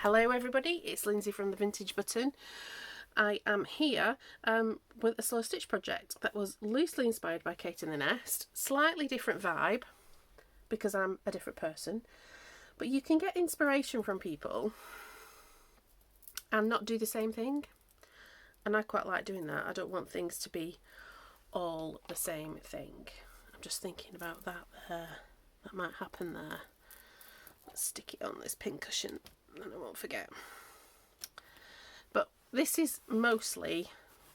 Hello everybody, it's Lindsay from the Vintage Button. I am here with a slow stitch project that was loosely inspired by Kate in the Nest. Slightly different vibe because I'm a different person, but you can get inspiration from people and not do the same thing, and I quite like doing that. I don't want things to be all the same thing. I'm just thinking about that there. That might happen there. Let's stick it on this pin cushion and I won't forget. But this is mostly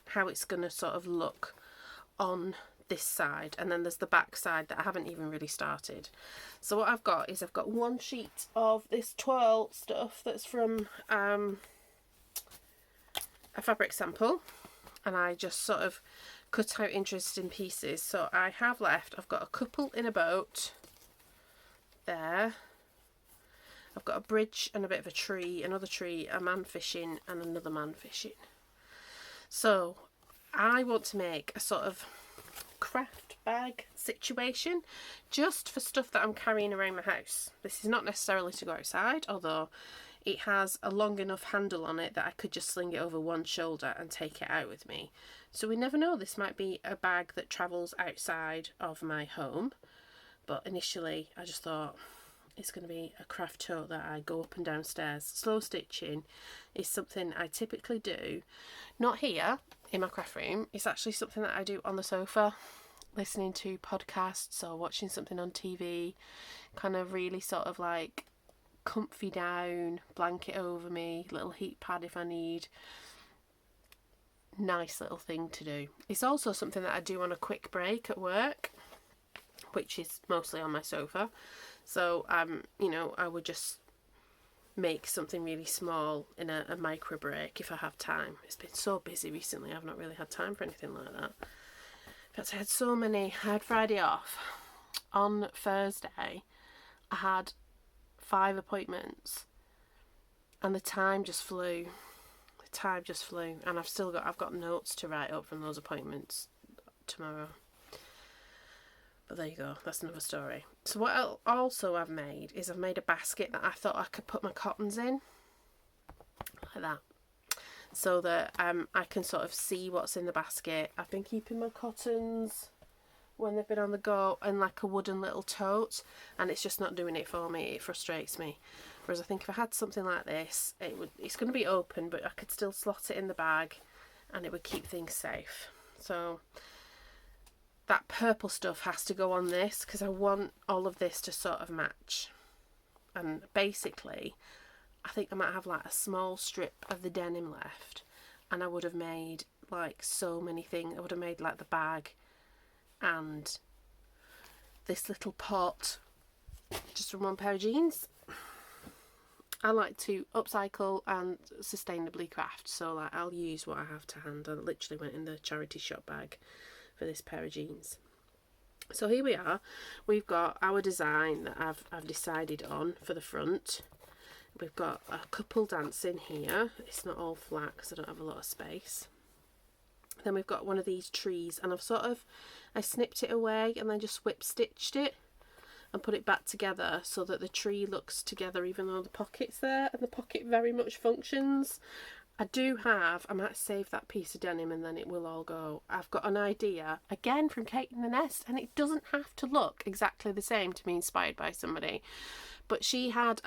how it's going to sort of look on this side, and then there's the back side that I haven't even really started. So what I've got is I've got one sheet of this twirl stuff that's from a fabric sample, and I just sort of cut out interesting pieces. So I have left, I've got a couple in a boat there. I've got a bridge and a bit of a tree, another tree, a man fishing and another man fishing. So I want to make a sort of craft bag situation just for stuff that I'm carrying around my house. This is not necessarily to go outside, although it has a long enough handle on it that I could just sling it over one shoulder and take it out with me. So we never know, this might be a bag that travels outside of my home. But initially I just thought, it's going to be a craft tote that I go up and down stairs. Slow stitching is something I typically do, not here in my craft room. It's actually something that I do on the sofa, listening to podcasts or watching something on TV, kind of really sort of like comfy down, blanket over me, little heat pad if I need. Nice little thing to do. It's also something that I do on a quick break at work, which is mostly on my sofa. So, you know, I would just make something really small in a micro break if I have time. It's been so busy recently, I've not really had time for anything like that. In fact, I had Friday off. On Thursday, I had 5 appointments and the time just flew. And I've got notes to write up from those appointments tomorrow. But there you go, that's another story. So what I've made is I've made a basket that I thought I could put my cottons in, like that, so that I can sort of see what's in the basket. I've been keeping my cottons when they've been on the go in like a wooden little tote, and it's just not doing it for me. It frustrates me. Whereas I think if I had something like this, it's going to be open, but I could still slot it in the bag and it would keep things safe. So that purple stuff has to go on this because I want all of this to sort of match. And basically, I think I might have like a small strip of the denim left, and I would have made like so many things. I would have made like the bag and this little pot just from one pair of jeans. I like to upcycle and sustainably craft, so like I'll use what I have to hand. I literally went in the charity shop bag for this pair of jeans. So here we are. We've got our design that I've decided on for the front. We've got a couple dancing here. It's not all flat because I don't have a lot of space. Then we've got one of these trees, and I snipped it away and then just whip stitched it and put it back together so that the tree looks together even though the pocket's there, and the pocket very much functions. I might save that piece of denim and then it will all go. I've got an idea, again from Kate in the Nest, and it doesn't have to look exactly the same to be inspired by somebody. But she had,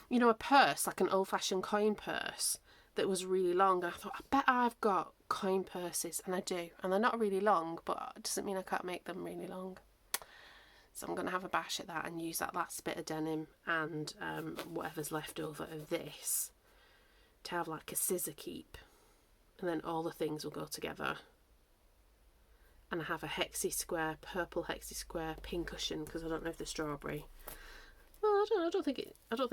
you know, a purse, like an old-fashioned coin purse that was really long. I thought, I bet I've got coin purses, and I do. And they're not really long, but it doesn't mean I can't make them really long. So I'm going to have a bash at that and use that last bit of denim and whatever's left over of this to have like a scissor keep, and then all the things will go together. And I have a purple hexy square pin cushion because I don't know if the strawberry. Well, I don't think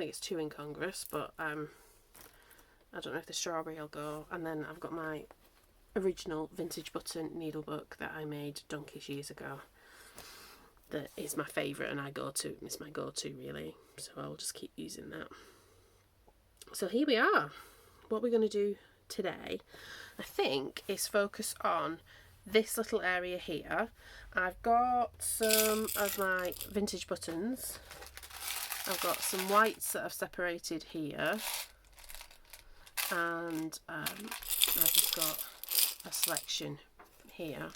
it's too incongruous, but I don't know if the strawberry will go. And then I've got my original Vintage Button needle book that I made donkeys years ago. That is my favourite, and it's my go-to really. So I'll just keep using that. So here we are. What we're going to do today, I think, is focus on this little area here. I've got some of my vintage buttons. I've got some whites that I've separated here. and I've just got a selection here.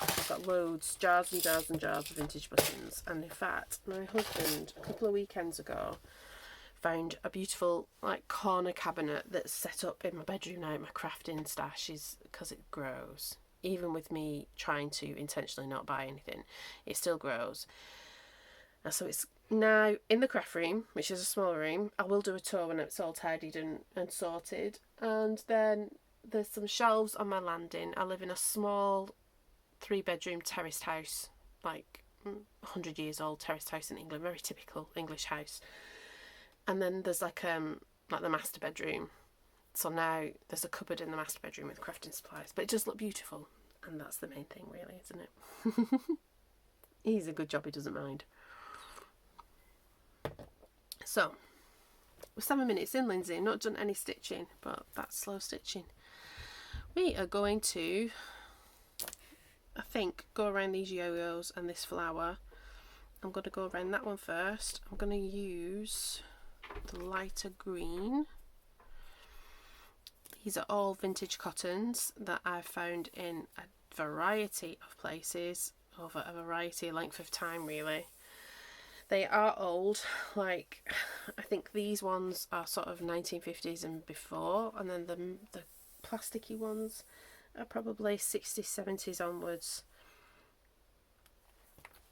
I've got loads, jars and jars and jars of vintage buttons. And in fact, my husband a couple of weekends ago found a beautiful like corner cabinet that's set up in my bedroom now. My crafting stash is, because it grows. Even with me trying to intentionally not buy anything, it still grows. And so it's now in the craft room, which is a smaller room. I will do a tour when it's all tidied and sorted. And then there's some shelves on my landing. I live in a small 3-bedroom terraced house, like 100 years old terraced house in England, very typical English house. And then there's like the master bedroom. So now there's a cupboard in the master bedroom with crafting supplies, but it does look beautiful, and that's the main thing, really, isn't it? He's a good job, he doesn't mind. So we're 7 minutes in, Lindsay, not done any stitching, but that's slow stitching. We are going to, I think, go around these yo-yos and this flower. I'm going to go around that one first. I'm going to use the lighter green. These are all vintage cottons that I've found in a variety of places over a variety of length of time, really. They are old, like I think these ones are sort of 1950s and before, and then the plasticky ones are probably 60s, 70s onwards.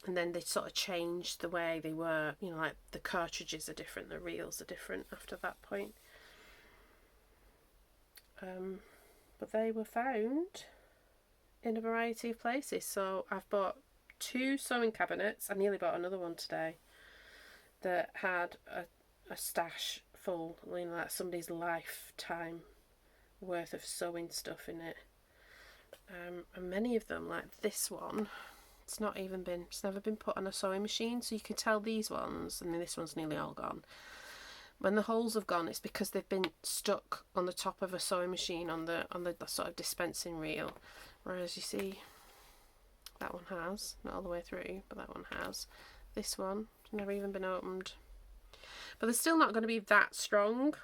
And then they sort of changed the way they were, you know, like the cartridges are different, the reels are different after that point. But they were found in a variety of places. So I've bought 2 sewing cabinets. I nearly bought another one today that had a stash full, you know, like somebody's lifetime worth of sewing stuff in it. And many of them, like this one, it's never been put on a sewing machine, so you can tell these ones, and this one's nearly all gone. When the holes have gone, it's because they've been stuck on the top of a sewing machine on the sort of dispensing reel. Whereas you see, that one has, not all the way through, but that one has. This one, never even been opened. But they're still not going to be that strong.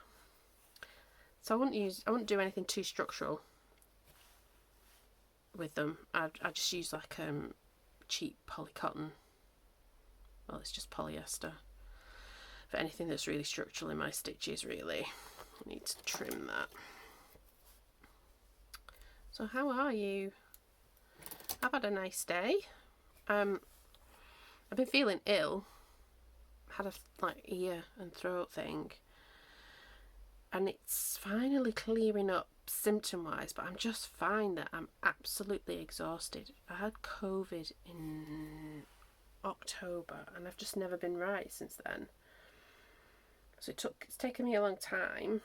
So I wouldn't do anything too structural with them. I'd just use like cheap polycotton. Well, it's just polyester. For anything that's really structural in my stitches, really. I need to trim that. So how are you? I've had a nice day. I've been feeling ill. Had a ear and throat thing. And it's finally clearing up symptom-wise, but I'm just fine that I'm absolutely exhausted. I had COVID in October, and I've just never been right since then. So it's taken me a long time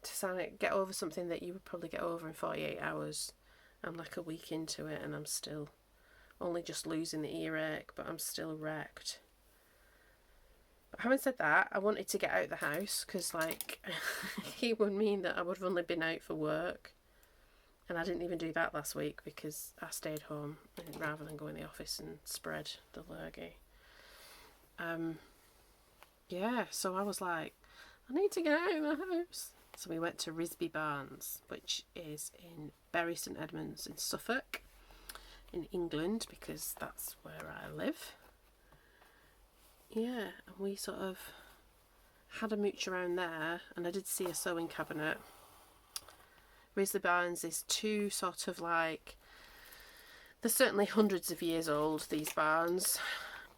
to kind of get over something that you would probably get over in 48 hours. I'm like a week into it, and I'm still only just losing the earache, but I'm still wrecked. But having said that, I wanted to get out of the house because, like, it would mean that I would have only been out for work. And I didn't even do that last week because I stayed home rather than go in the office and spread the lurgy. Yeah, so I was like, I need to get out of the house. So we went to Risby Barnes, which is in Bury St Edmunds in Suffolk, in England, because that's where I live. Yeah, and we sort of had a mooch around there, and I did see a sewing cabinet. Risby Barnes is 2 sort of like, they're certainly hundreds of years old, these barns,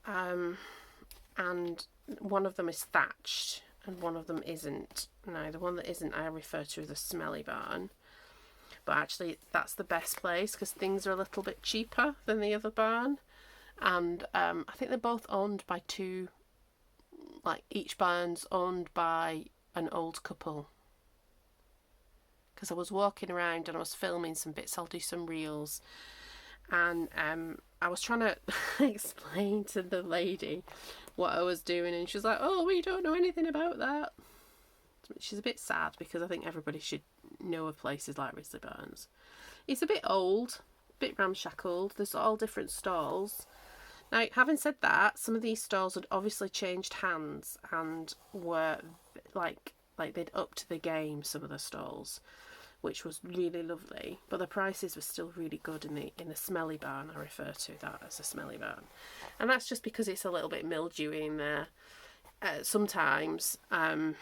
and one of them is thatched and one of them isn't. Now the one that isn't I refer to as a smelly barn, but actually that's the best place because things are a little bit cheaper than the other barn. And I think they're both owned by 2, like each barn's owned by an old couple. Because I was walking around and I was filming some bits, I'll do some reels, and I was trying to explain to the lady what I was doing, and she was like, oh, we don't know anything about that. She's a bit sad because I think everybody should know of places like Risby Barnes. It's a bit old, a bit ramshackled, there's all different stalls. Now, having said that, some of these stalls had obviously changed hands and were like like they'd upped the game, some of the stalls, which was really lovely, but the prices were still really good in the smelly barn. I refer to that as a smelly barn, and that's just because it's a little bit mildewy in there. Sometimes I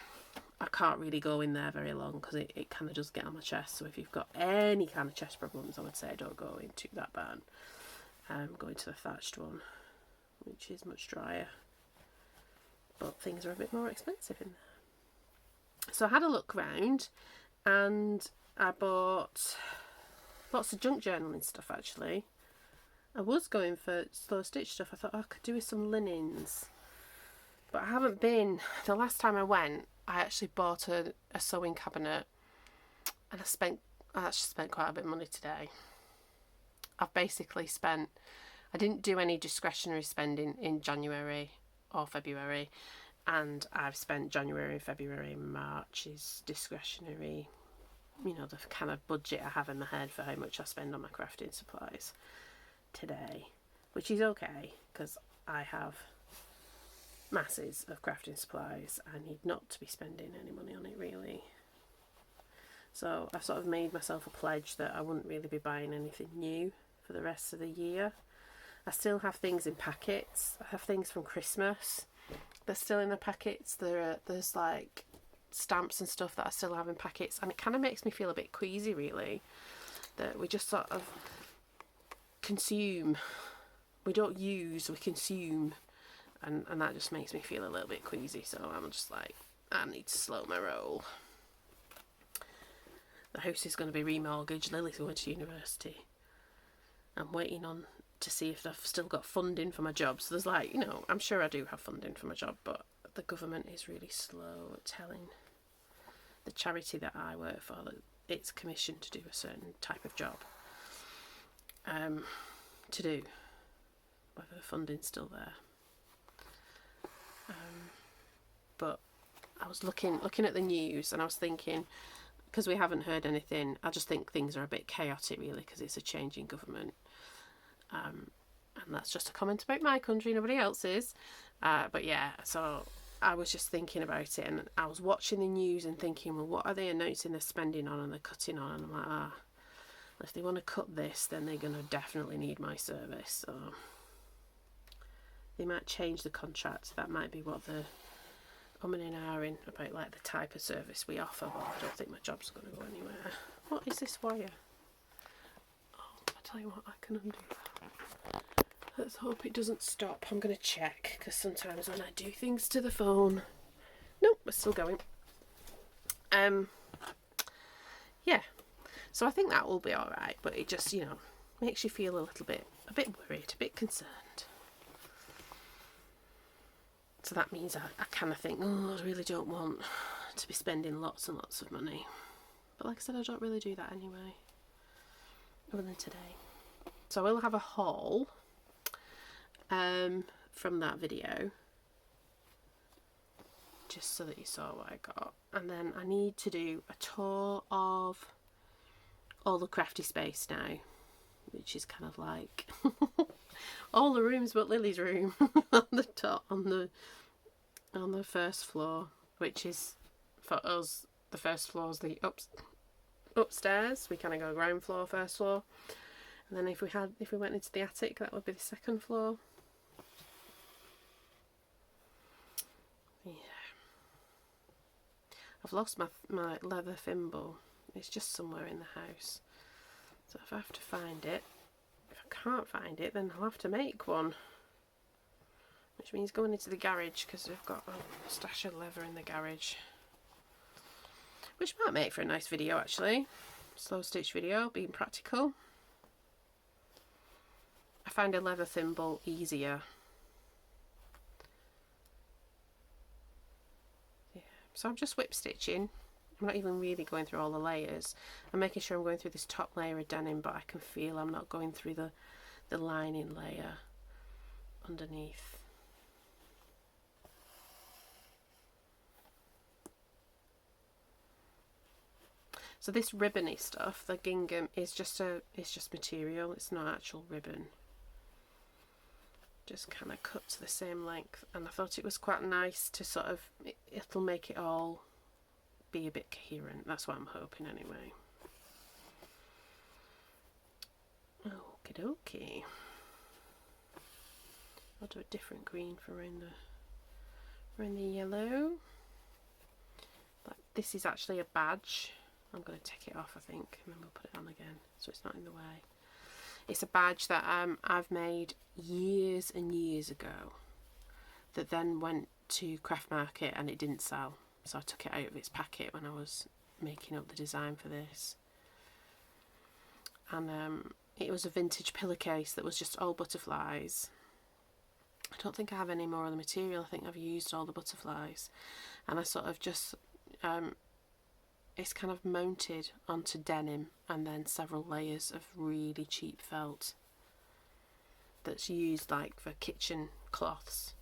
can't really go in there very long because it kind of does get on my chest. So if you've got any kind of chest problems, I would say don't go into that barn. Go into the thatched one, which is much drier, but things are a bit more expensive in there. So I had a look round, and I bought lots of junk journaling stuff actually. I was going for slow stitch stuff. I thought I could do with some linens, but I haven't been. The last time I went, I actually bought a sewing cabinet, and I actually spent quite a bit of money today. I've basically spent, I didn't do any discretionary spending in January or February, and I've spent January, February, March's discretionary, you know, the kind of budget I have in my head for how much I spend on my crafting supplies today, which is okay because I have masses of crafting supplies. I need not to be spending any money on it really. So I've sort of made myself a pledge that I wouldn't really be buying anything new for the rest of the year. I still have things in packets. I have things from Christmas. They're still in the packets. There's like stamps and stuff that I still have in packets, and it kind of makes me feel a bit queasy really, that we just sort of consume. We don't use, we consume, and that just makes me feel a little bit queasy. So I'm just like, I need to slow my roll. The house is going to be remortgaged. Lily's going to university. I'm waiting on to see if I've still got funding for my job. So there's like, you know, I'm sure I do have funding for my job, but the government is really slow at telling the charity that I work for that it's commissioned to do a certain type of job. To do, whether the funding's still there. But I was looking at the news, and I was thinking, because we haven't heard anything, I just think things are a bit chaotic really, because it's a changing government. And that's just a comment about my country, nobody else's. But yeah, so I was just thinking about it, and I was watching the news and thinking, well, what are they announcing they're spending on and they're cutting on? And I'm like, if they want to cut this, then they're going to definitely need my service. So they might change the contract. That might be what they're umming and ahhing about, like the type of service we offer, but I don't think my job's going to go anywhere. What is this wire? Oh, I tell you what, I can undo that. Let's hope it doesn't stop. I'm going to check, because sometimes when I do things to the phone... Nope, we're still going. Yeah. So I think that will be alright, but it just, you know, makes you feel a bit worried, a bit concerned. So that means I kind of think, oh, I really don't want to be spending lots and lots of money. But like I said, I don't really do that anyway, other than today. So I will have a haul from that video, just so that you saw what I got. And then I need to do a tour of all the crafty space now, which is kind of like all the rooms but Lily's room on the top, on the first floor, which is for us, the first floor is the upstairs. We kind of go ground floor, first floor, and then if we went into the attic, that would be the second floor. Yeah, I've lost my leather thimble. It's just somewhere in the house, so if I have to find it, if I can't find it, then I'll have to make one, which means going into the garage, because we've got a stash of leather in the garage, which might make for a nice video actually, slow stitch video, being practical. I find a leather thimble easier. Yeah, so I'm just whip stitching. I'm not even really going through all the layers. I'm making sure I'm going through this top layer of denim, but I can feel I'm not going through the lining layer underneath. So this ribbony stuff, the gingham, is just material. It's not actual ribbon. Just kind of cut to the same length, and I thought it was quite nice to sort of, it'll make it all be a bit coherent. That's what I'm hoping anyway. Okie dokie. I'll do a different green for around the yellow. But this is actually a badge. I'm going to take it off, I think, and then we'll put it on again so it's not in the way. It's a badge that I've made years and years ago that then went to Craft Market and it didn't sell. So I took it out of its packet when I was making up the design for this. And it was a vintage pillowcase that was just all butterflies. I don't think I have any more of the material. I think I've used all the butterflies. And I sort of just... it's kind of mounted onto denim and then several layers of really cheap felt that's used like for kitchen cloths.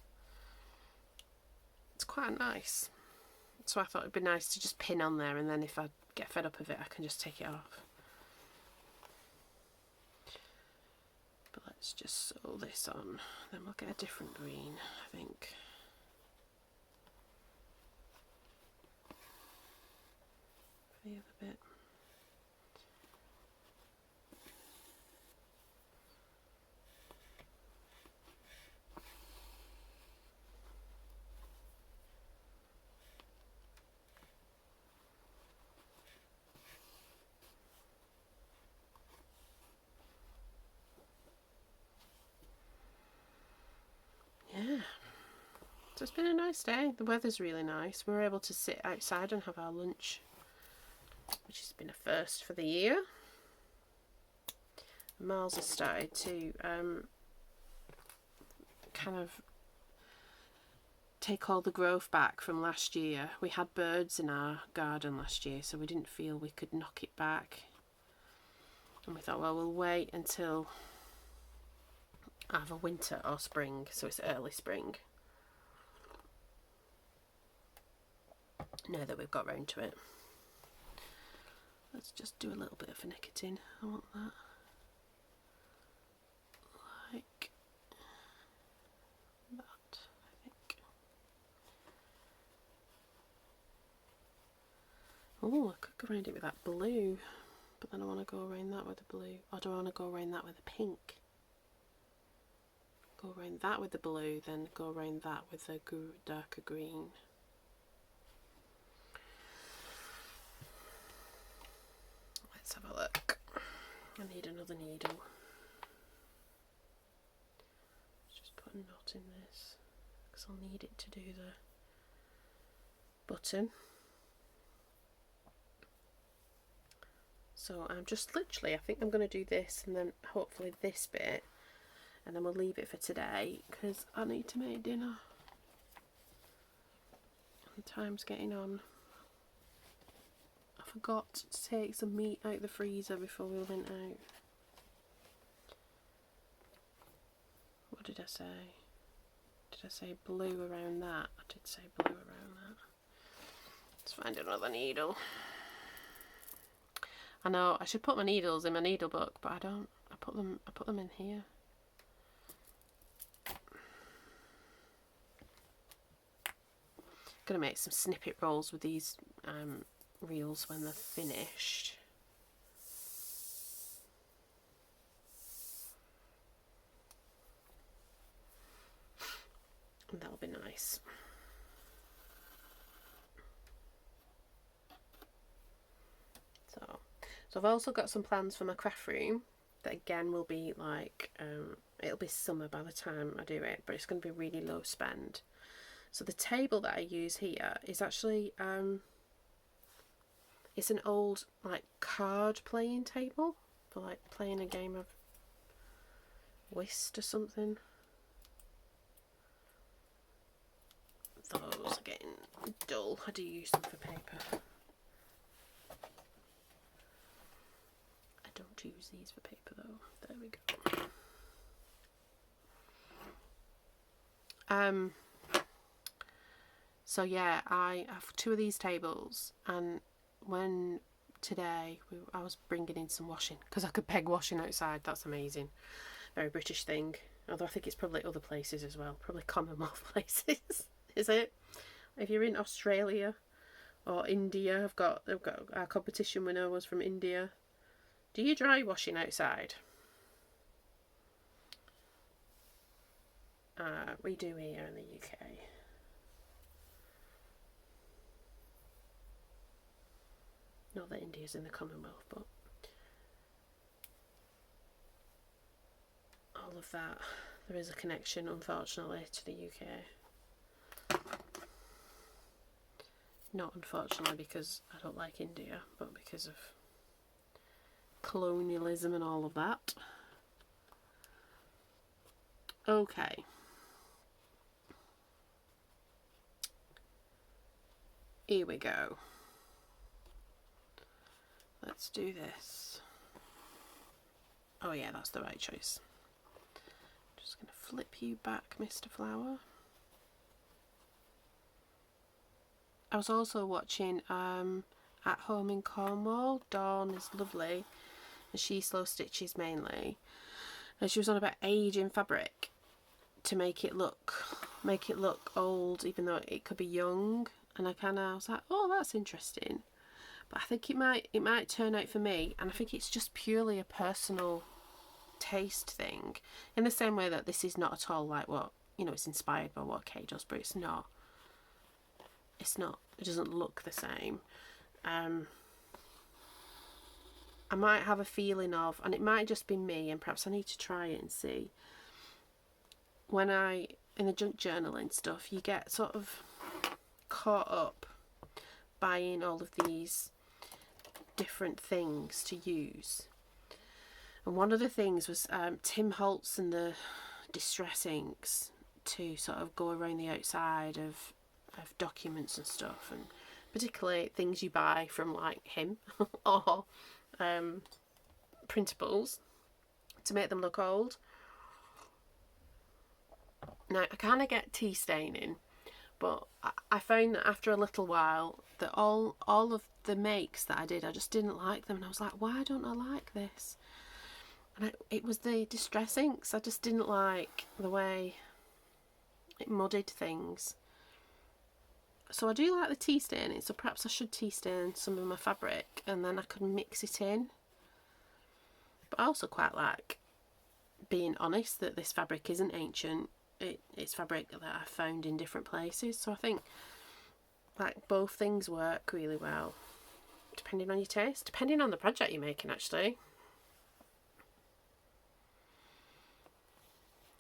It's quite nice. So I thought it'd be nice to just pin on there, and then if I get fed up of it I can just take it off. But let's just sew this on, then we'll get a different green, I think. The other bit. Yeah. So it's been a nice day. The weather's really nice. We were able to sit outside and have our lunch, which has been a first for the year. Miles has started to kind of take all the growth back from last year. We had birds in our garden last year, so we didn't feel we could knock it back. And we thought, well, we'll wait until either winter or spring, so it's early spring. Now that we've got round to it. Let's just do a little bit of nicotine. I want that. Like that, I think. Oh, I could go around it with that blue, but then I want to go around that with the blue. Or do I want to go around that with the pink? Go around that with the blue, then go around that with the darker green. Let's have a look. I need another needle. Let's just put a knot in this because I'll need it to do the button. So I'm just literally, I think I'm going to do this and then hopefully this bit, and then we'll leave it for today because I need to make dinner. And time's getting on. I forgot to take some meat out of the freezer before we went out. What did I say? Did I say blue around that? I did say blue around that. Let's find another needle. I know I should put my needles in my needle book, but I don't. I put them in here. Gonna make some snippet rolls with these reels when they're finished. And that'll be nice. So I've also got some plans for my craft room that again will be like, it'll be summer by the time I do it, but it's going to be really low spend. So the table that I use here is actually, it's an old like card playing table for like playing a game of whist or something. Those are getting dull. I do use them for paper. I don't use these for paper though. There we go. So yeah, I have two of these tables, and when today I was bringing in some washing because I could peg washing outside. That's amazing. Very British thing. Although I think it's probably other places as well. Probably Commonwealth places. Is it? If you're in Australia Or India. I've got our competition winner was from India. Do you dry washing outside? We do here in the UK. Not that India's in the Commonwealth, but all of that, there is a connection, unfortunately, to the UK. Not unfortunately because I don't like India, but because of colonialism and all of that. Okay. Here we go. Let's do this. Oh yeah, that's the right choice. Just going to flip you back, Mr. Flower. I was also watching At Home in Cornwall. Dawn is lovely, and she slow stitches mainly. And she was on about aging fabric to make it look old, even though it could be young. And I was like, oh, that's interesting. But I think it might turn out for me, and I think it's just purely a personal taste thing. In the same way that this is not at all like what, you know, it's inspired by what Kay does, but it's not. It doesn't look the same. I might have a feeling of, and it might just be me, and perhaps I need to try it and see. When in the junk journaling stuff, you get sort of caught up buying all of these different things to use. And one of the things was Tim Holtz and the distress inks to sort of go around the outside of documents and stuff, and particularly things you buy from like him or printables to make them look old. Now I kind of get tea staining, but I found that after a little while that all of the makes that I did, I just didn't like them, and I was like, why don't I like this? And it was the distress inks. I just didn't like the way it muddied things. So I do like the tea staining, so perhaps I should tea stain some of my fabric and then I could mix it in. But I also quite like being honest that this fabric isn't ancient. It's fabric that I found in different places. So I think like both things work really well, depending on your taste, depending on the project you're making actually.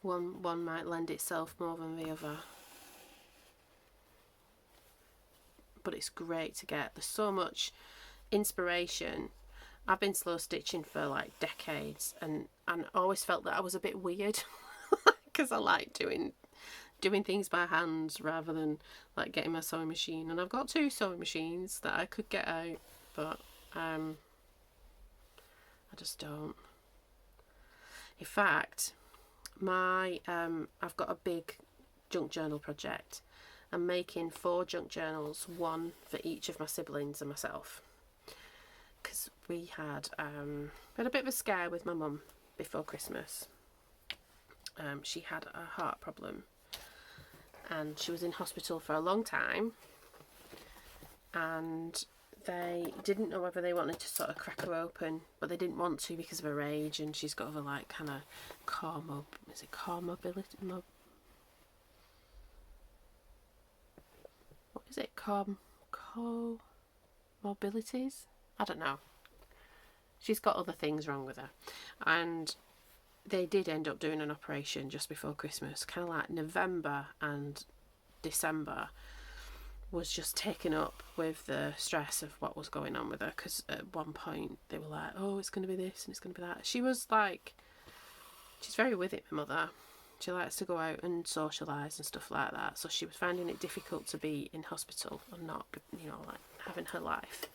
One might lend itself more than the other. But it's great to get. There's so much inspiration. I've been slow stitching for like decades, and I always felt that I was a bit weird because I like doing things by hand rather than like getting my sewing machine. And I've got 2 sewing machines that I could get out, but I just don't. In fact, I've got a big junk journal project. I'm making 4 junk journals, 1 for each of my siblings and myself, because we had a bit of a scare with my mum before Christmas. She had a heart problem and she was in hospital for a long time, and they didn't know whether they wanted to sort of crack her open, but they didn't want to because of her age, and she's got other like kind of comorbidities? I don't know. She's got other things wrong with her, and they did end up doing an operation just before Christmas. Kind of like November and December was just taken up with the stress of what was going on with her, because at one point they were like, oh, it's going to be this and it's going to be that. She was like, she's very with it, my mother. She likes to go out and socialise and stuff like that, so she was finding it difficult to be in hospital and not, you know, like having her life.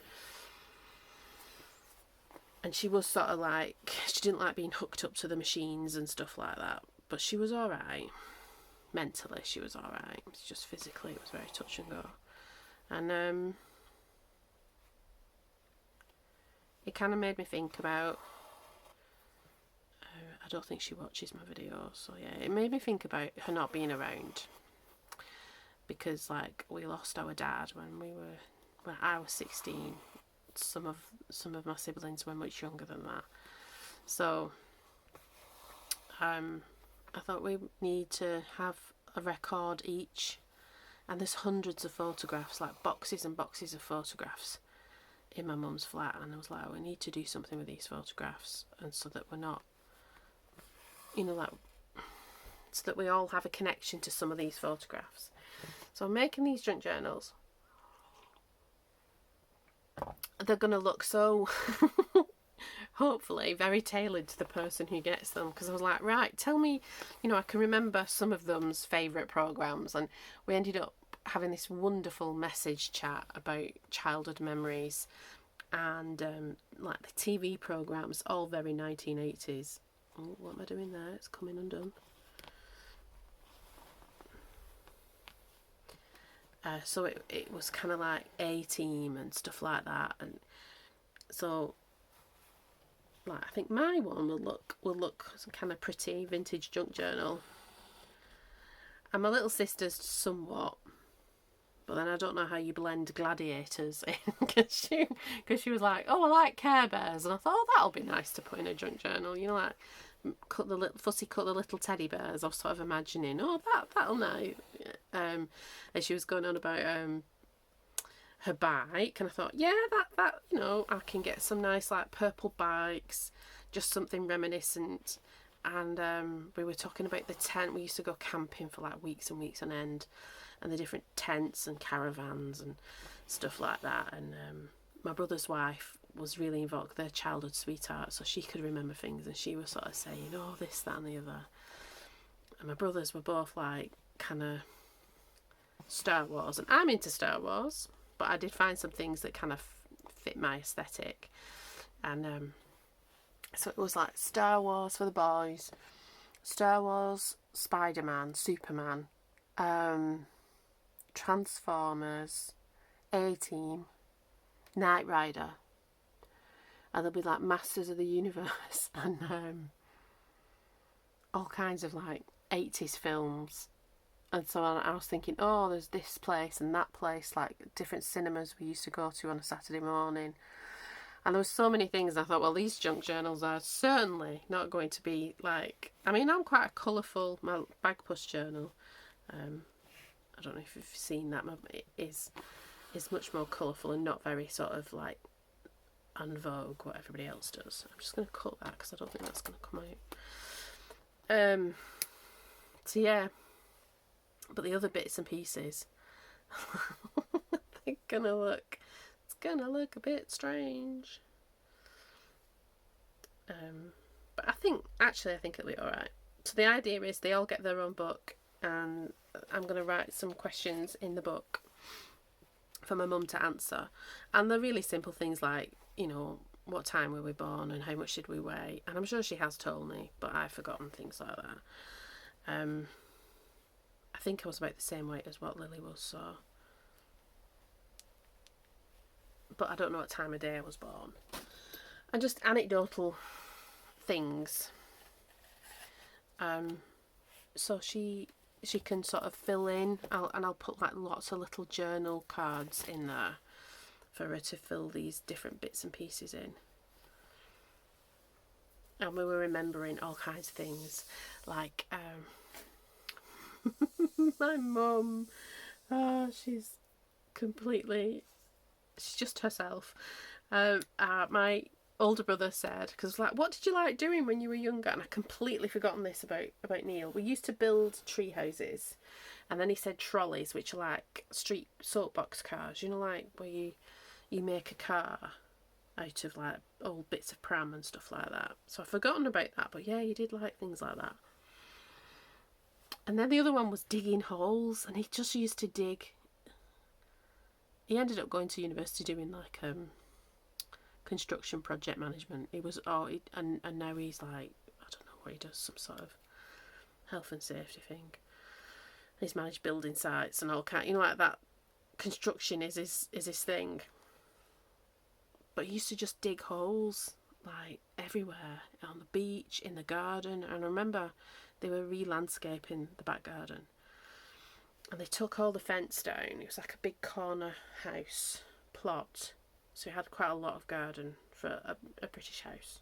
And she was sort of like, she didn't like being hooked up to the machines and stuff like that, but she was alright. Mentally she was alright. It's just physically it was very touch and go. And it kind of made me think about, I don't think she watches my videos, so yeah, it made me think about her not being around, because like we lost our dad when we were when I was 16. Some of my siblings were much younger than that. So I thought we need to have a record each, and there's hundreds of photographs, like boxes and boxes of photographs in my mum's flat, and I was like, we need to do something with these photographs, and so that we're not, like, so that we all have a connection to some of these photographs. So I'm making these junk journals. They're going to look so hopefully very tailored to the person who gets them, because I was like, right, tell me, I can remember some of them's favourite programmes, and we ended up having this wonderful message chat about childhood memories and like the TV programmes, all very 1980s. Oh, what am I doing there? It's coming undone. So it was kind of like A-Team and stuff like that, and so like I think my one will look kind of pretty vintage junk journal, and my little sister's somewhat, but then I don't know how you blend gladiators in, because she was like, oh, I like Care Bears, and I thought, oh, that'll be nice to put in a junk journal, like cut the little teddy bears. I was sort of imagining, oh, that'll nice. And she was going on about her bike, and I thought, yeah, that I can get some nice like purple bikes, just something reminiscent. And we were talking about the tent. We used to go camping for like weeks and weeks on end, and the different tents and caravans and stuff like that. And my brother's wife was really involved, their childhood sweetheart, so she could remember things, and she was sort of saying, oh, this, that and the other. And my brothers were both like kind of Star Wars, and I'm into Star Wars, but I did find some things that kind of fit my aesthetic. And so it was like Star Wars for the boys, Star Wars, Spider-Man, Superman, Transformers, A-Team, Knight Rider, and there'll be like Masters of the Universe, and all kinds of like 80s films. And so I was thinking, oh, there's this place and that place, like different cinemas we used to go to on a Saturday morning. And there were so many things. I thought, well, these junk journals are certainly not going to be like, I mean, I'm quite a colourful, my Bagpuss journal, I don't know if you've seen that, it is much more colourful and not very sort of like en vogue what everybody else does. I'm just going to cut that because I don't think that's going to come out. So yeah, but the other bits and pieces, it's gonna look a bit strange. But I think it'll be alright. So the idea is they all get their own book, and I'm going to write some questions in the book for my mum to answer. And they're really simple things like, what time were we born and how much did we weigh? And I'm sure she has told me, but I've forgotten things like that. I think I was about the same weight as what Lily was, so. But I don't know what time of day I was born. And just anecdotal things. So she can sort of fill in, I'll put like lots of little journal cards in there for her to fill these different bits and pieces in. And we were remembering all kinds of things, like my mum, she's just herself. My older brother said, because like, what did you like doing when you were younger? And I completely forgotten this about Neil. We used to build tree houses, and then he said trolleys, which are like street soapbox cars, like where you make a car out of like old bits of pram and stuff like that. So I've forgotten about that, but yeah, he did like things like that. And then the other one was digging holes, and he just used to dig. He ended up going to university doing like construction project management. He was and now he's like, I don't know what he does, some sort of health and safety thing. He's managed building sites and all kind, like that. Construction is his thing. But he used to just dig holes like everywhere, on the beach, in the garden. And I remember they were re-landscaping the back garden, and they took all the fence down. It was like a big corner house plot, so it had quite a lot of garden for a British house.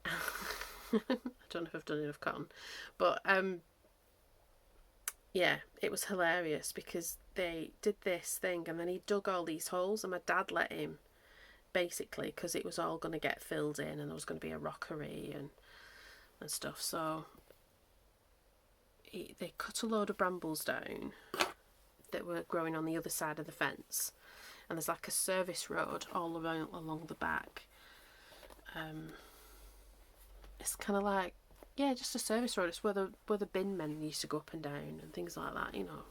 I don't know if I've done enough cotton, but yeah, it was hilarious because they did this thing and then he dug all these holes, and my dad let him, basically, because it was all going to get filled in and there was going to be a rockery and stuff. So they cut a load of brambles down that were growing on the other side of the fence, and there's like a service road all around along the back. It's kind of like, yeah, just a service road. It's where the bin men used to go up and down and things like that, you know,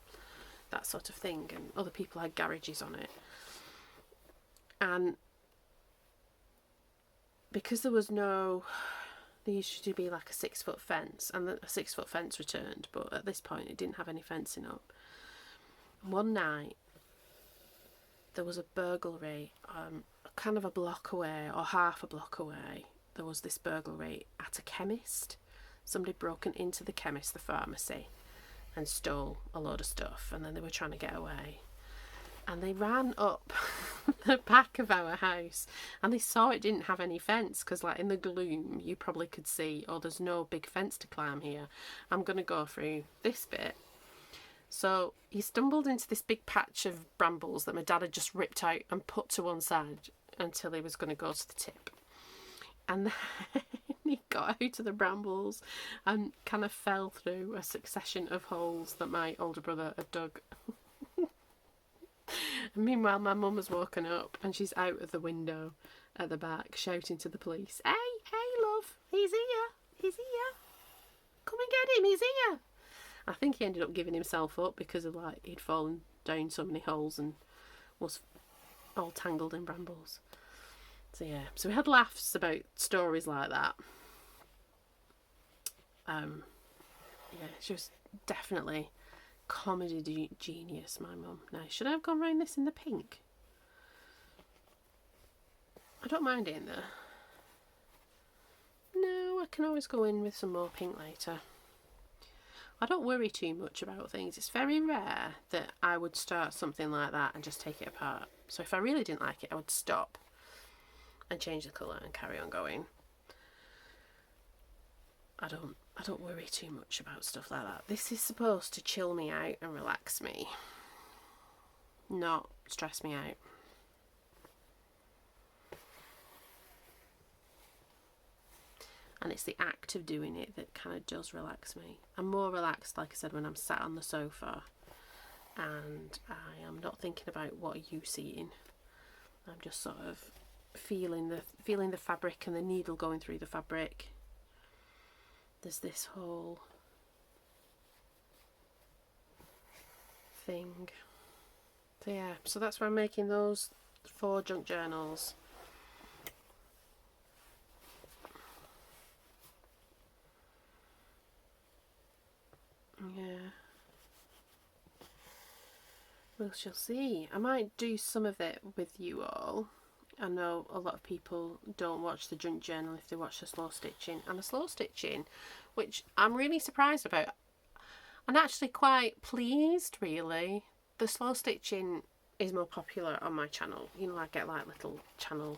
that sort of thing. And other people had garages on it. And because there used to be like a 6-foot fence, and a 6-foot fence returned, but at this point it didn't have any fencing up. One night there was a burglary, kind of a block away or half a block away. There was this burglary at a chemist. Somebody broken into the chemist, the pharmacy, and stole a load of stuff, and then they were trying to get away. And they ran up the back of our house, and they saw it didn't have any fence, because like in the gloom you probably could see, oh, there's no big fence to climb here, I'm going to go through this bit. So he stumbled into this big patch of brambles that my dad had just ripped out and put to one side until he was going to go to the tip. And then he got out of the brambles and kind of fell through a succession of holes that my older brother had dug. And meanwhile, my mum has woken up and she's out of the window at the back shouting to the police, hey, love, he's here, come and get him, he's here. I think he ended up giving himself up because of like he'd fallen down so many holes and was all tangled in brambles. So yeah, so we had laughs about stories like that. Yeah, she was definitely comedy genius, my mum. Now, should I have gone round this in the pink? I don't mind it in there. No, I can always go in with some more pink later. I don't worry too much about things. It's very rare that I would start something like that and just take it apart. So if I really didn't like it, I would stop and change the colour and carry on going. I don't worry too much about stuff like that. This is supposed to chill me out and relax me, not stress me out. And it's the act of doing it that kind of does relax me. I'm more relaxed, like I said, when I'm sat on the sofa and I am not thinking about what are you seeing. I'm just sort of feeling the fabric and the needle going through the fabric. There's this whole thing. So yeah, so that's why I'm making those 4 junk journals. Yeah. We shall see. I might do some of it with you all. I know a lot of people don't watch the junk journal if they watch the slow stitching. And the slow stitching, which I'm really surprised about. I'm actually quite pleased, really. The slow stitching is more popular on my channel. You know, I get like little channel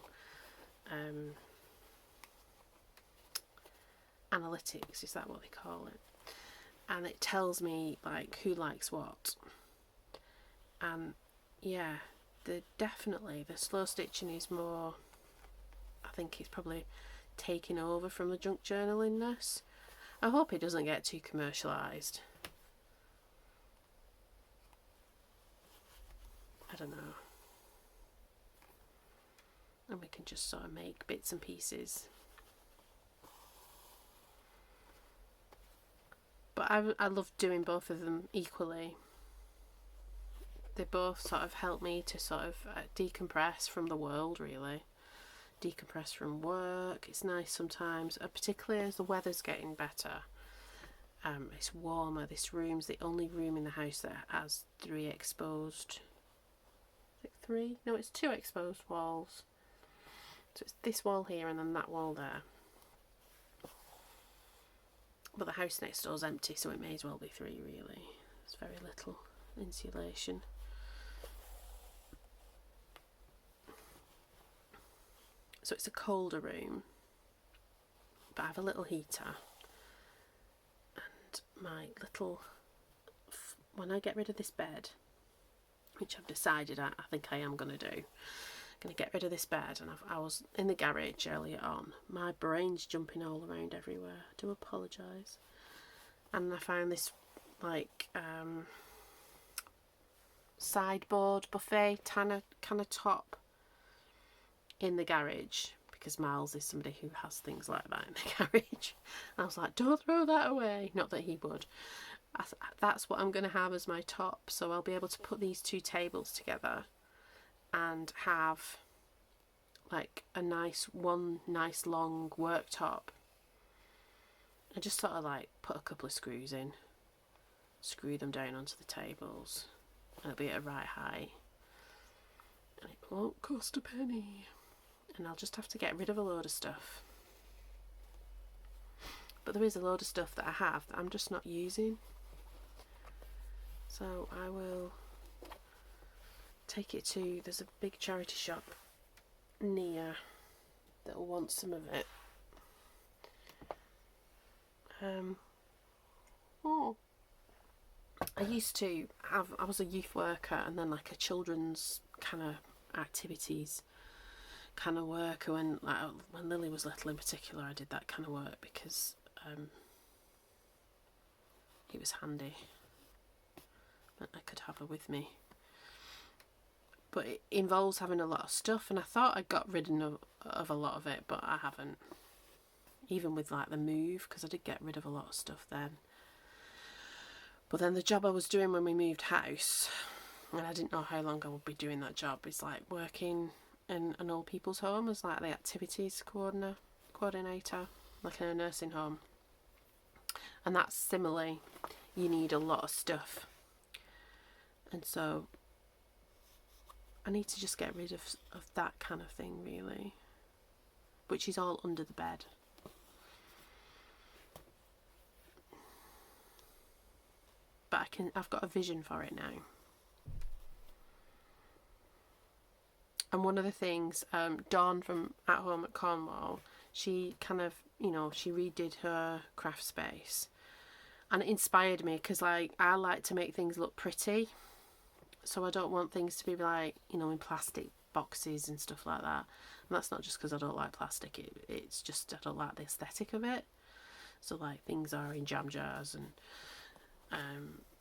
analytics, is that what they call it? And it tells me like who likes what. And yeah, definitely the slow stitching is more, I think it's probably taking over from the junk journalingness. I hope it doesn't get too commercialised. I don't know. And we can just sort of make bits and pieces. But I love doing both of them equally. They both sort of help me to sort of decompress from the world, really. Decompress from work. It's nice sometimes, particularly as the weather's getting better. It's warmer. This room's the only room in the house that has 3 exposed... Is it 3? No, it's 2 exposed walls. So it's this wall here and then that wall there. But the house next door's empty, so it may as well be 3, really. There's very little insulation. So it's a colder room, but I have a little heater. And my little, when I get rid of this bed, which I've decided I think I am going to do, I'm going to get rid of this bed. And I was in the garage earlier on. My brain's jumping all around everywhere. I do apologise. And I found this like sideboard buffet kind of top in the garage, because Miles is somebody who has things like that in the garage. And I was like, don't throw that away. Not that he would. That's what I'm going to have as my top. So I'll be able to put these two tables together and have like one nice long worktop. I just sort of like put a couple of screws in, screw them down onto the tables, and it'll be at a right height. And it won't cost a penny. And I'll just have to get rid of a load of stuff. But there is a load of stuff that I have that I'm just not using. So I will take it to, there's a big charity shop near that'll want some of it. I used to have, I was a youth worker and then like a children's kind of activities kind of work. When Lily was little in particular, I did that kind of work because it was handy. I could have her with me. But it involves having a lot of stuff, and I thought I got rid of a lot of it, but I haven't. Even with like the move, because I did get rid of a lot of stuff then. But then the job I was doing when we moved house, and I didn't know how long I would be doing that job, is like working in an old people's home as like the activities coordinator, like in a nursing home. And that's similarly, you need a lot of stuff. And so I need to just get rid of that kind of thing, really, which is all under the bed. But I've got a vision for it now. And one of the things, Dawn from At Home at Cornwall, she kind of, she redid her craft space. And it inspired me because I like to make things look pretty. So I don't want things to be like, in plastic boxes and stuff like that. And that's not just because I don't like plastic. It's just I don't like the aesthetic of it. So like things are in jam jars and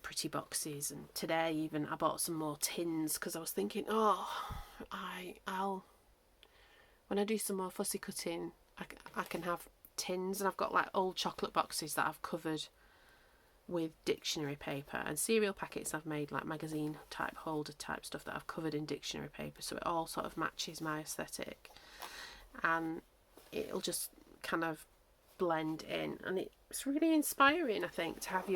pretty boxes. And today even I bought some more tins because I was thinking, I'll when I do some more fussy cutting, I can have tins. And I've got like old chocolate boxes that I've covered with dictionary paper, and cereal packets I've made like magazine type holder type stuff that I've covered in dictionary paper, so it all sort of matches my aesthetic and it'll just kind of blend in. And it's really inspiring, I think, to have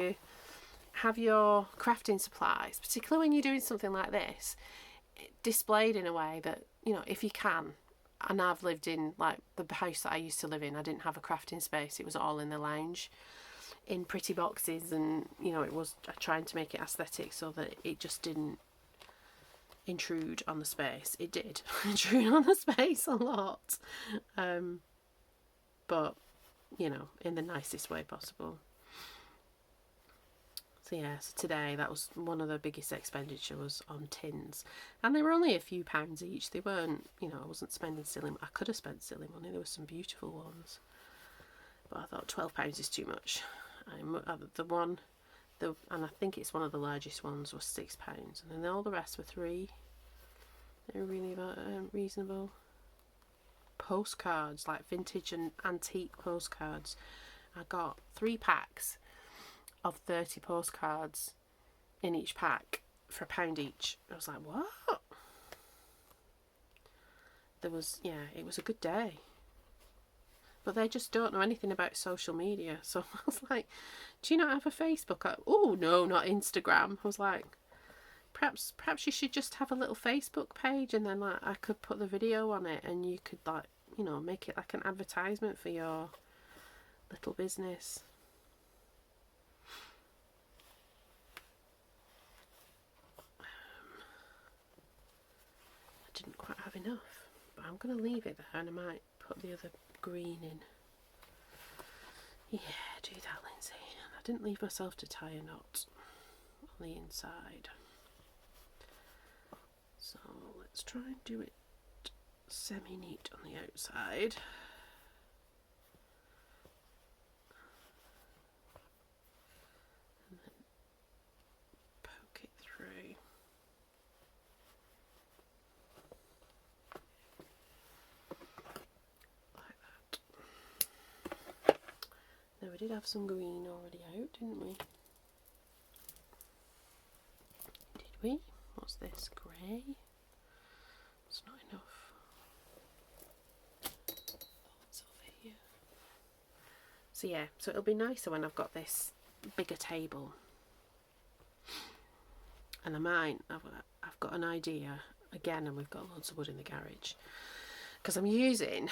your crafting supplies, particularly when you're doing something like this, displayed in a way that, if you can. And I've lived in like the house that I used to live in, I didn't have a crafting space, it was all in the lounge in pretty boxes, and it was trying to make it aesthetic so that it just didn't intrude on the space. It did intrude on the space a lot, but in the nicest way possible. So yes, today that was one of the biggest expenditure was on tins, and they were only a few pounds each. They weren't, I wasn't spending silly. I could have spent silly money. There were some beautiful ones, but I thought £12 is too much. And I think it's one of the largest ones, was £6, and then all the rest were £3. They were really reasonable. Postcards, like vintage and antique postcards. I got 3 packs of 30 postcards in each pack for £1 each. I was like, what? It was a good day. But they just don't know anything about social media. So I was like, do you not have a Facebook? Oh, no, not Instagram. I was like, perhaps you should just have a little Facebook page, and then like I could put the video on it, and you could like, make it like an advertisement for your little business. I didn't quite have enough. But I'm going to leave it there, and I might put the other green in. Yeah, do that, Lindsay. I didn't leave myself to tie a knot on the inside. So let's try and do it semi-neat on the outside. And then poke it through. Like that. Now we did have some green already out, didn't we? Did we? What's this? Grey? It's not enough. It's over here. So yeah, so it'll be nicer when I've got this bigger table. And I've got an idea again, and we've got loads of wood in the garage. Because I'm using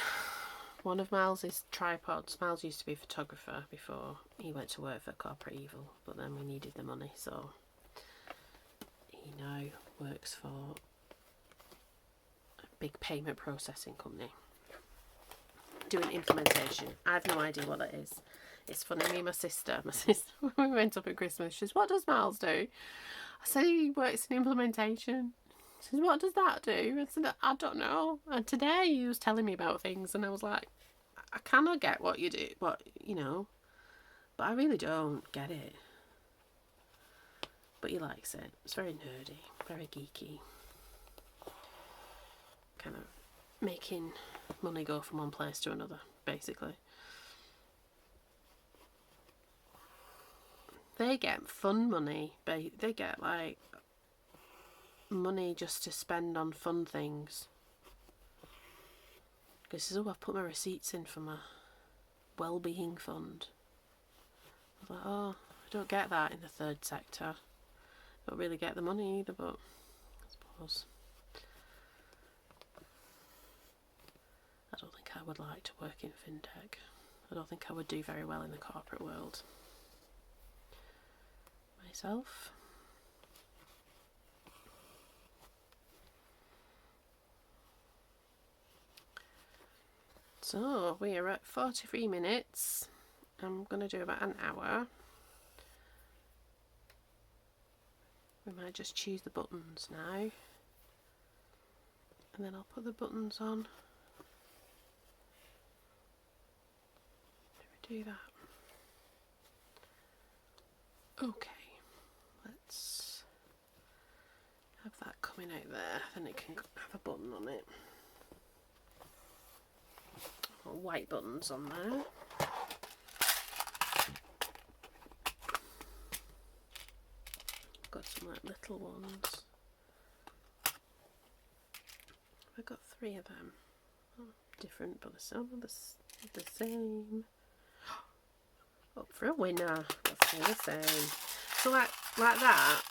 one of Miles's tripods. Miles used to be a photographer before he went to work for Corporate Evil, but then we needed the money, so he now works for a big payment processing company doing implementation. I have no idea what that is. It's funny, me and my sister when we went up at Christmas, she says, "What does Miles do?" I said, "He works in implementation." She says, "What does that do?" I said, "I don't know." And today he was telling me about things, and I was like, I cannot get what you do, but I really don't get it. But he likes it. It's very nerdy, very geeky. Kind of making money go from one place to another, basically. They get fun money. They get like money just to spend on fun things. He says, "Oh, I've put my receipts in for my well-being fund." I was like, oh, I don't get that in the third sector. Don't really get the money either, but I suppose I don't think I would like to work in fintech. I don't think I would do very well in the corporate world myself. So we are at 43 minutes. I'm going to do about an hour. We might just choose the buttons now. And then I'll put the buttons on. Do that. Okay, let's have that coming out there, then it can have a button on it. Or white buttons on there. Got some like little ones. I've got 3 of them. Oh, different, but the same. Up for a winner. That's the same. So like that.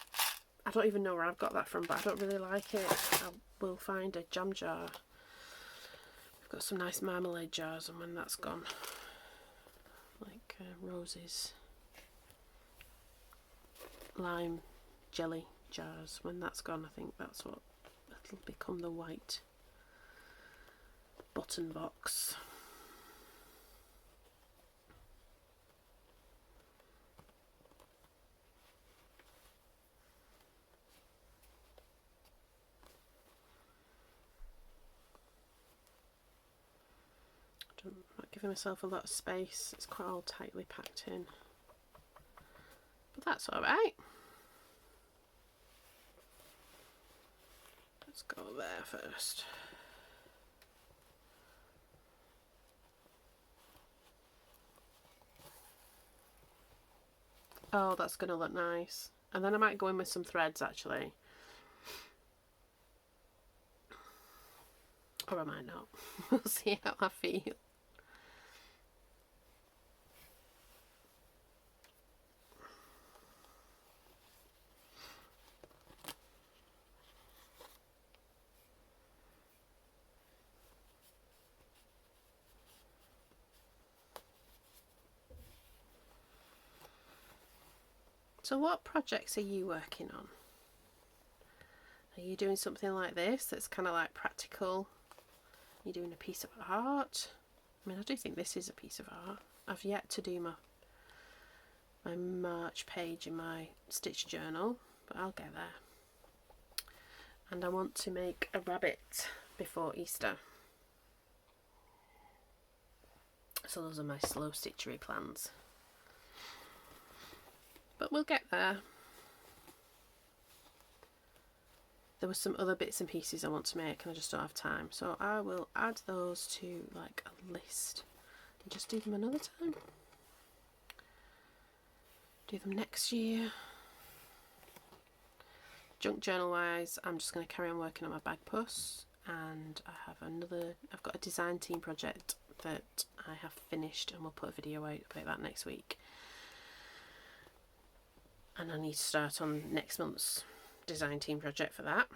I don't even know where I've got that from, but I don't really like it. I will find a jam jar. We've got some nice marmalade jars, and when that's gone, like Rose's lime jelly jars, when that's gone, I think that's what it'll become, the white button box. I'm not giving myself a lot of space, it's quite all tightly packed in, but that's alright. Let's go there first. Oh, that's going to look nice. And then I might go in with some threads actually. Or I might not. We'll see how I feel. So what projects are you working on? Are you doing something like this that's kind of like practical you're doing a piece of art. I mean, I do think this is a piece of art. I've yet to do my March page in my stitch journal, but I'll get there. And I want to make a rabbit before Easter. So those are my slow stitchery plans. But we'll get there. There were some other bits and pieces I want to make and I just don't have time. So I will add those to like a list and just do them another time. Do them next year. Junk journal wise, I'm just going to carry on working on my bag puss, and I've got a design team project that I have finished and we'll put a video out about that next week. And I need to start on next month's design team project for that,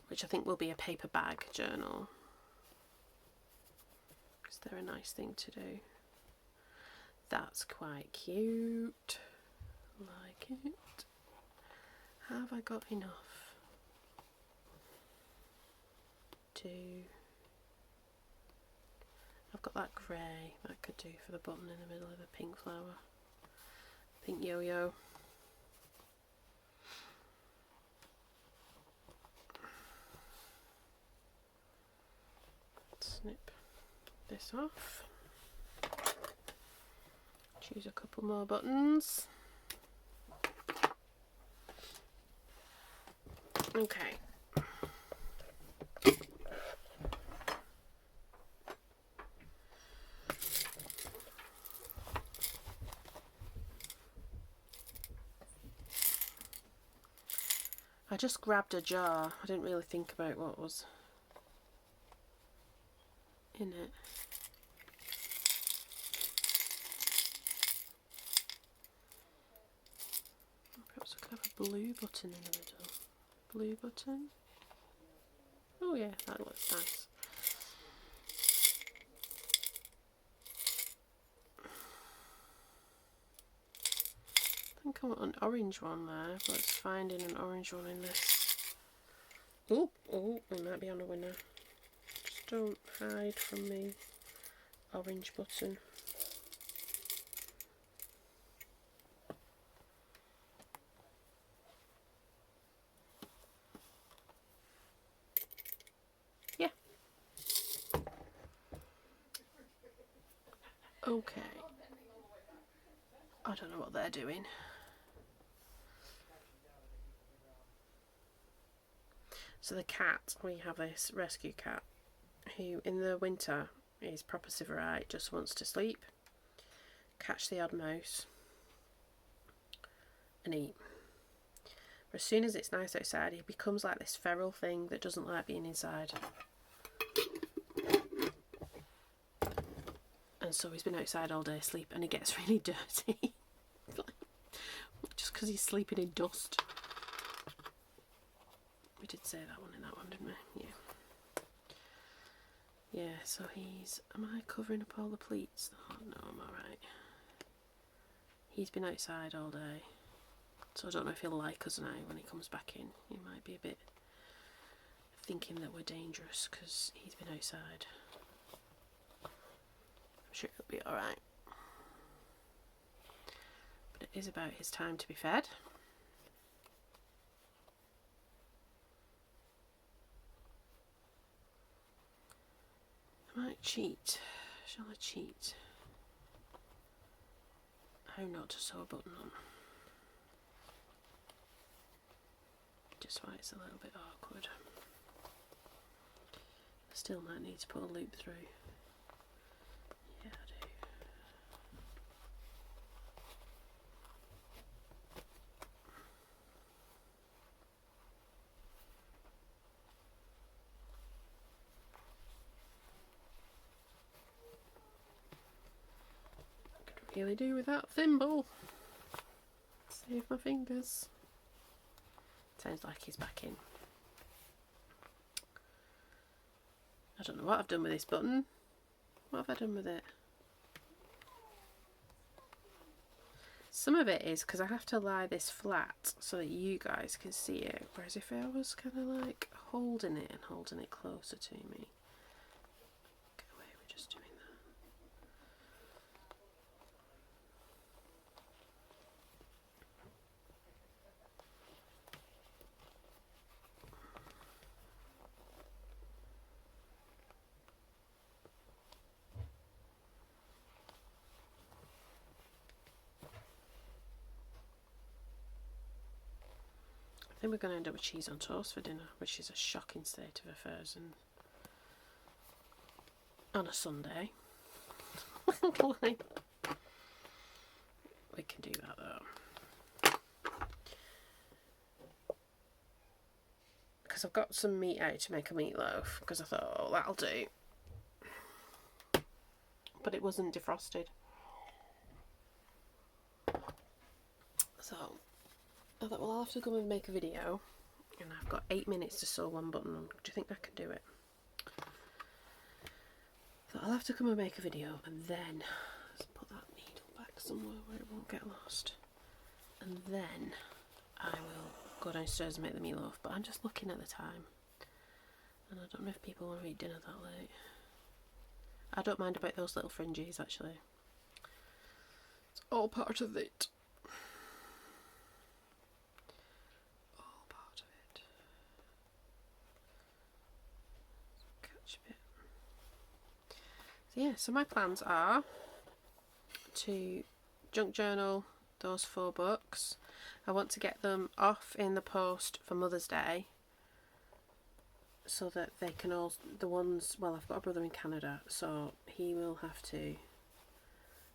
which I think will be a paper bag journal, because they're a nice thing to do. That's quite cute. Like it. Have I got enough to... I've got that grey that could do for the button in the middle of the pink flower. Pink yo-yo. Snip this off. Choose a couple more buttons. Okay. I just grabbed a jar. I didn't really think about what was in it. Perhaps I could have a blue button in the middle. Blue button. Oh yeah, that looks nice. I think I want an orange one there, but it's finding an orange one in this. Oh, we might be on a winner. Just don't hide from me. Orange button. Yeah. Okay. I don't know what they're doing. So the cat, we have this rescue cat who in the winter is proper sybarite, just wants to sleep, catch the odd mouse and eat. But as soon as it's nice outside, he becomes like this feral thing that doesn't like being inside. And so he's been outside all day asleep and he gets really dirty. Just because he's sleeping in dust. We did say that one in that one, didn't we? Yeah. Yeah, so he's... Am I covering up all the pleats? Oh, no, I'm alright. He's been outside all day. So I don't know if he'll like us now when he comes back in. He might be a bit thinking that we're dangerous because he's been outside. I'm sure it'll be alright. But it is about his time to be fed. I might cheat. Shall I cheat? How not to sew a button on. Just why it's a little bit awkward. I still might need to put a loop through. Yeah, I do. Really do with that thimble. Save my fingers. Sounds like he's back in. I don't know what I've done with this button. What have I done with it? Some of it is because I have to lie this flat so that you guys can see it, whereas if I was kind of like holding it and holding it closer to me, get away with just doing that. I think we're going to end up with cheese on toast for dinner, which is a shocking state of affairs and on a Sunday. Like, we can do that though. Because I've got some meat out to make a meatloaf, because I thought, oh, that'll do. But it wasn't defrosted. So I thought, well, I'll have to come and make a video, and I've got 8 minutes to sew one button on. Do you think I can do it? So I'll have to come and make a video, and then let's put that needle back somewhere where it won't get lost, and then I will go downstairs and make the meatloaf. But I'm just looking at the time, and I don't know if people want to eat dinner that late. I don't mind about those little fringes, actually. It's all part of it. So yeah, so my plans are to junk journal those 4 books. I want to get them off in the post for Mother's Day, so that they can all, the ones, well, I've got a brother in Canada, so he will have to,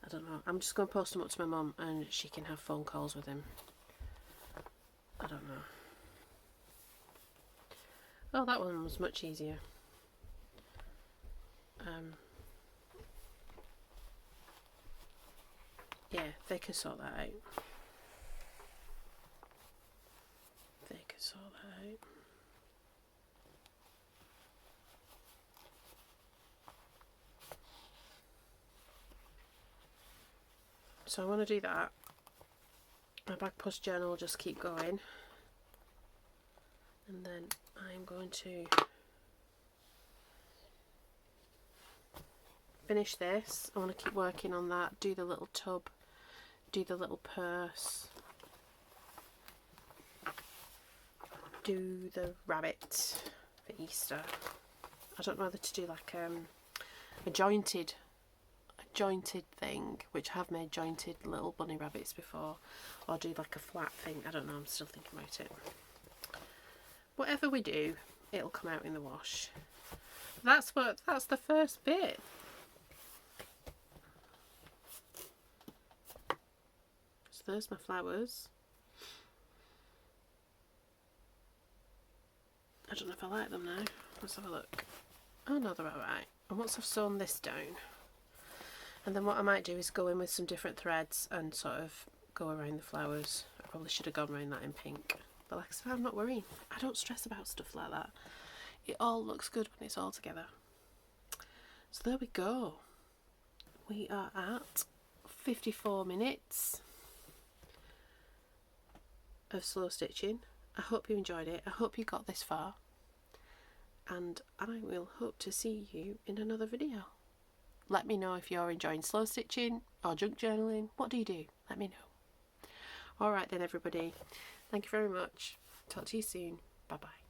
I don't know, I'm just going to post them up to my mum and she can have phone calls with him. I don't know. Oh, that one was much easier. Yeah, they can sort that out. They can sort that out. So I want to do that. My back post journal will just keep going. And then I'm going to finish this. I want to keep working on that, do the little tub, do the little purse, do the rabbit for Easter. I don't know whether to do like a jointed thing, which I have made jointed little bunny rabbits before, or do like a flat thing. I don't know, I'm still thinking about it. Whatever we do, it'll come out in the wash. That's the first bit. So there's my flowers. I don't know if I like them now. Let's have a look. Oh no, they're alright. And once I've sewn this down, and then what I might do is go in with some different threads and sort of go around the flowers. I probably should have gone around that in pink. But like I said, I'm not worrying. I don't stress about stuff like that. It all looks good when it's all together. So there we go. We are at 54 minutes of slow stitching. I hope you enjoyed it. I hope you got this far. And I will hope to see you in another video. Let me know if you're enjoying slow stitching or junk journaling. What do you do? Let me know. Alright then everybody. Thank you very much. Talk to you soon. Bye bye.